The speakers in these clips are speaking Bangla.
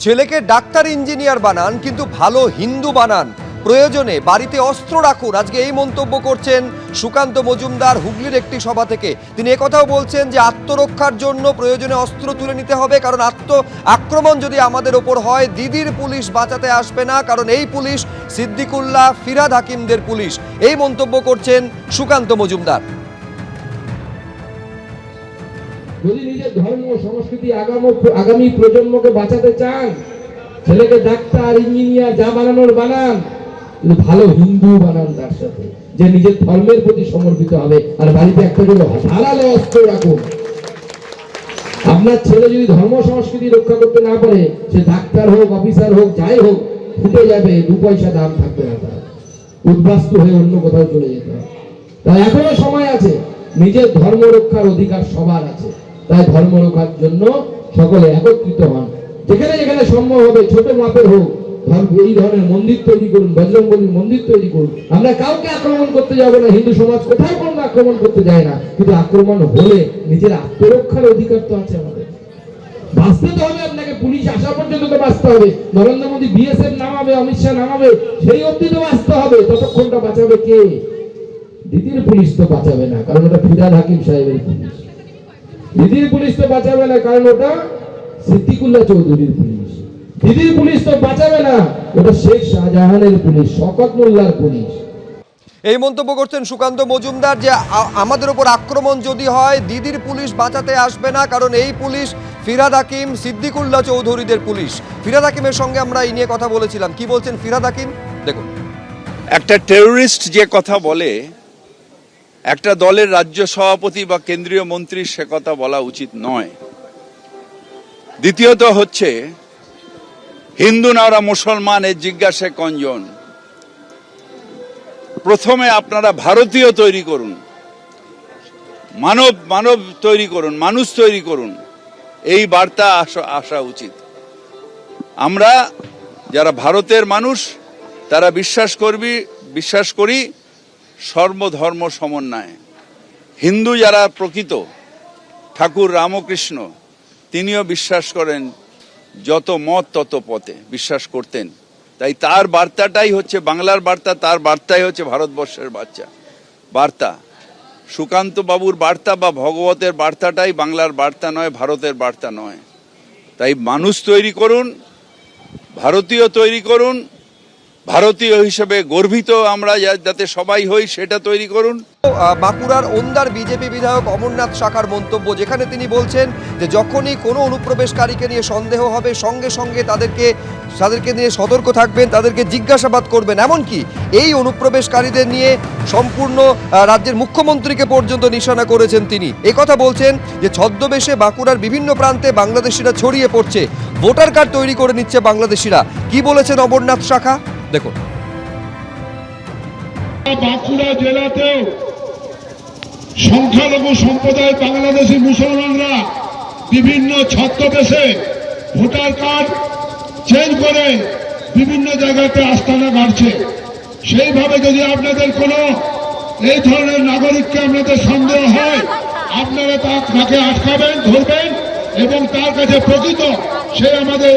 ছেলেকে ডাক্তার ইঞ্জিনিয়ার বানান কিন্তু ভালো হিন্দু বানান, প্রয়োজনে বাড়িতে অস্ত্র রাখুন। আজকে এই মন্তব্য করছেন সুকান্ত মজুমদার হুগলির একটি সভা থেকে। তিনি একথাও বলছেন যে আত্মরক্ষার জন্য প্রয়োজনে অস্ত্র তুলে নিতে হবে, কারণ আক্রমণ যদি আমাদের ওপর হয় দিদির পুলিশ বাঁচাতে আসবে না, কারণ এই পুলিশ সিদ্দিকুল্লাহ ফিরহাদ হাকিমদের পুলিশ। এই মন্তব্য করছেন সুকান্ত মজুমদার। যদি নিজের ধর্ম সংস্কৃতি আগামী প্রজন্মকে বাঁচাতে চান, ছেলেকে ডাক্তার ইঞ্জিনিয়ার যা বানানোর বানান, ভালো হিন্দু বানান, তার সাথে যে নিজের ধর্মের প্রতি সমর্পিত হবে। আর বাড়িতে একটা করে ধারালো অস্ত্র রাখুন। আপনার ছেলে যদি ধর্ম সংস্কৃতি রক্ষা করতে না পারে, সে ডাক্তার হোক, অফিসার হোক, যাই হোক, ফুটে যাবে, 2 পয়সা দাম থাকবে না, তার উদ্বাস্তু হয়ে অন্য কোথাও চলে যেতে হবে। তাই এখনো সময় আছে, নিজের ধর্ম রক্ষার অধিকার সবার আছে। তাই ধর্ম রক্ষার জন্য সকলে একত্রিত হন। যেখানে যেখানে সম্ভব হবে ছোট মাপের হোক, এই ধরনের মন্দির তৈরি করুন, বজরংবলীর মন্দির তৈরি করুন। আমরা কাউকে আক্রমণ করতে যাবো না, হিন্দু সমাজ কোথাও কোনো আক্রমণ করতে যায় না, কিন্তু আক্রমণ হলে নিজের আত্মরক্ষার অধিকার তো আছে আমাদের। বাঁচতে তো হবে, আপনাকে পুলিশ আসা পর্যন্ত তো বাঁচতে হবে। নরেন্দ্র মোদী বিএসএফ নামাবে, অমিত শাহ নামাবে, সেই অবধি তো বাঁচতে হবে। ততক্ষণটা বাঁচাবে কে? দিদির পুলিশ তো বাঁচাবে না, কারণ ওটা ফিরহাদ হাকিম সাহেবের পুলিশ। দিদির পুলিশ তো বাঁচাবে না, কারণ ওটা সিদ্দিকুল্লাহ চৌধুরীর পুলিশ। দিদির পুলিশ তো বাঁচাবে না, ওটা শেখ শাহজাহানের পুলিশ, শওকত মোল্লার পুলিশ। এই মন্তব্য করছেন সুকান্ত মজুমদার যে আমাদের উপর আক্রমণ যদি হয় দিদির পুলিশ বাঁচাতে আসবে না, কারণ এই পুলিশ ফিরহাদ হাকিম সিদ্দিকুল্লাহ চৌধুরীদের পুলিশ। ফিরহাদ হাকিমের সঙ্গে আমরা এই নিয়ে কথা বলেছিলাম। কি বলছেন ফিরহাদ হাকিম দেখুন। একটা টেররিস্ট যে কথা বলে, একটা দলের রাজ্য সভাপতি বা কেন্দ্রীয় মন্ত্রী সে কথা বলা উচিত নয়। দ্বিতীয়ত হচ্ছে, হিন্দু না ওরা মুসলমান, এর জিজ্ঞাসা কয়জন? প্রথমে আপনারা ভারতীয় তৈরি করুন, মানব তৈরি করুন, মানুষ তৈরি করুন, এই বার্তা আসা উচিত। আমরা যারা ভারতের মানুষ তারা বিশ্বাস করি সর্বধর্ম সমন্বয়। হিন্দু যারা প্রকৃত, ঠাকুর রামকৃষ্ণ তিনিও বিশ্বাস করেন যত মত তত পথে, বিশ্বাস করতেন। তাই তার বার্তাটাই হচ্ছে বাংলার বার্তা, তার বার্তাই হচ্ছে ভারতবর্ষের বার্তা। সুকান্ত বাবুর বার্তা বা ভগবতের বার্তাটাই বাংলার বার্তা নয়, ভারতের বার্তা নয়। তাই মানুষ তৈরি করুন, ভারতীয় তৈরি করুন, ভারতীয় হিসেবে গর্বিত আমরা যাতে সবাই হই সেটা তৈরি করুন। বাঁকুড়ার ওন্দার বিজেপি বিধায়ক অমরনাথ শাখার মন্তব্য, যেখানে তিনি বলছেন যে যখনই কোনো অনুপ্রবেশকারীকে নিয়ে সন্দেহ হবে সঙ্গে সঙ্গে তাদেরকে নিয়ে সতর্ক থাকবেন, তাদেরকে জিজ্ঞাসাবাদ করবেন। এমনকি এই অনুপ্রবেশকারীদের নিয়ে সম্পূর্ণ রাজ্যের মুখ্যমন্ত্রীকে পর্যন্ত নিশানা করেছেন তিনি। কথা বলছেন যে ছদ্মবেশে বাঁকুড়ার বিভিন্ন প্রান্তে বাংলাদেশিরা ছড়িয়ে পড়ছে, ভোটার কার্ড তৈরি করে নিচ্ছে বাংলাদেশিরা। কি বলেছেন অমরনাথ শাখা দেখুন। বাঁকুড়া জেলাতেও সংখ্যালঘু সম্প্রদায় বাংলাদেশি মুসলমানরা বিভিন্ন ছদ্মবেশে ভোটার কার্ড চেঞ্জ করে বিভিন্ন জায়গাতে আস্তানা গাড়ছে। সেইভাবে যদি আপনাদের কোনো এই ধরনের নাগরিককে আপনাদের সন্দেহ হয়, আপনারা তাকে আটকাবেন, ধরবেন এবং তার কাছে প্রকৃত সে আমাদের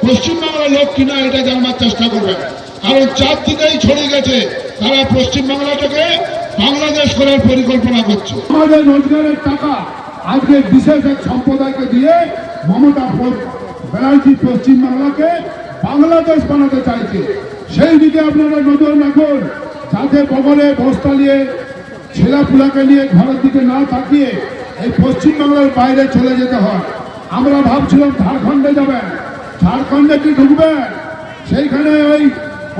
পশ্চিমবাংলার লোক কিনা এটা জানবার চেষ্টা করবেন। কারণ চারদিকেই ছড়িয়ে গেছে, তারা পশ্চিমবাংলাটাকে বাংলাদেশ করার পরিকল্পনা করছে। আমাদের রোজগারের টাকা আজকে বিশেষ এক সম্প্রদায়কে দিয়ে মমতা ব্যানার্জি পশ্চিমবাংলাকে বাংলাদেশ বানাতে চাইছে। সেই দিকে আপনারা নজর রাখুন, যাতে বগলে বস্তা নিয়ে ছেলেপুলাকে নিয়ে ঘরের দিকে না তাকিয়ে এই পশ্চিমবাংলার বাইরে চলে যেতে হয়। আমরা ভাবছিলাম ঝাড়খণ্ডে যাবেন, ঝাড়খণ্ডে কি ঢুকবেন? সেইখানে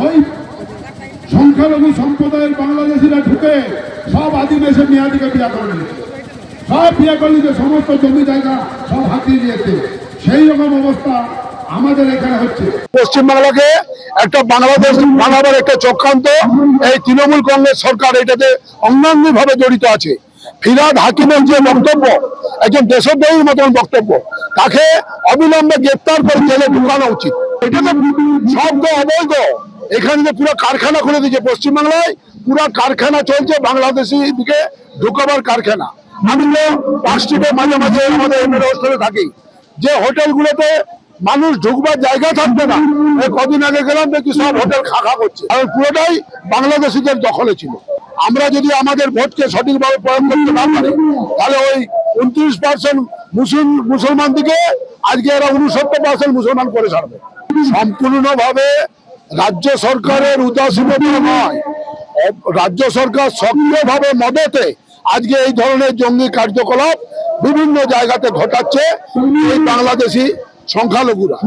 ওই সংখ্যালঘু সম্প্রদায়ের বাংলাদেশিরা ঢুকে সব আদিবাসী মেয়াদিকে বিয়া করে নিয়েছে, সব বিয়ে করে নিয়েছে, সমস্ত জমি জায়গা সব হাতিয়ে নিয়েছে। সেই রকম অবস্থা আমাদের এখানে হচ্ছে। পশ্চিমবাংলাকে একটা বাংলাদেশ বানাবার একটা চক্রান্ত এই তৃণমূল কংগ্রেস সরকার এটাতে অঙ্গাঙ্গিভাবে জড়িত আছে। ফিরহাদ হাকিমের যে বক্তব্য, একজন দেশদ্রোহীর মতন বক্তব্য, তাকে অবিলম্বে গ্রেপ্তার করে জেলে ঢুকানো উচিত। এটা তো সব তো অবৈধ। এখানে যে পুরো কারখানা খুলে দিয়েছে পশ্চিমবাংলায়, পুরো কারখানা চলছে বাংলাদেশি দিকে ঢুকাবার কারখানা। আমি তো পার্ক স্ট্রিটে মাঝে মাঝে আমাদের থাকি, যে হোটেলগুলোতে মানুষ ঢুকবার জায়গা থাকবে না। এই কদিন আগে গেলাম দেখি সব হোটেল খা করছে, কারণ পুরোটাই বাংলাদেশিদের দখলে ছিল। আমরা যদি আমাদের ভোটকে সঠিকভাবে প্রয়োগ করতে না পারি, তাহলে ওই 29% মুসলমান দিকে আজকে এরা 69% মুসলমান করে ছাড়বে। সম্পূর্ণভাবে রাজ্য সরকারের উদাসীনতা নয়, রাজ্য সরকার সক্রিয়ভাবে মদতে আজকে এই ধরনের জঙ্গি কার্যকলাপ বিভিন্ন জায়গাতে ঘটাচ্ছে এই বাংলাদেশি সংখ্যালঘুরা।